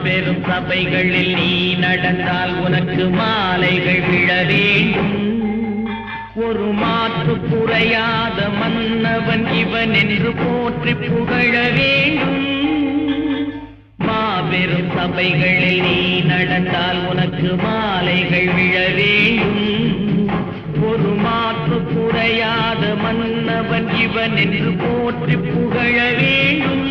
பெரும் சபைகளில் நீ நடந்தால் உனக்கு மாலைகள் விழ வேண்டும். ஒரு மாற்று குறையாத மன்னவன் இவன் என்று போற்றி புகழ வேண்டும். மாபெரும் சபைகளில் நீ நடந்தால் உனக்கு மாலைகள் விழ வேண்டும். ஒரு மாற்று குறையாத மன்னவன் இவன் என்று போற்றி புகழ வேண்டும்.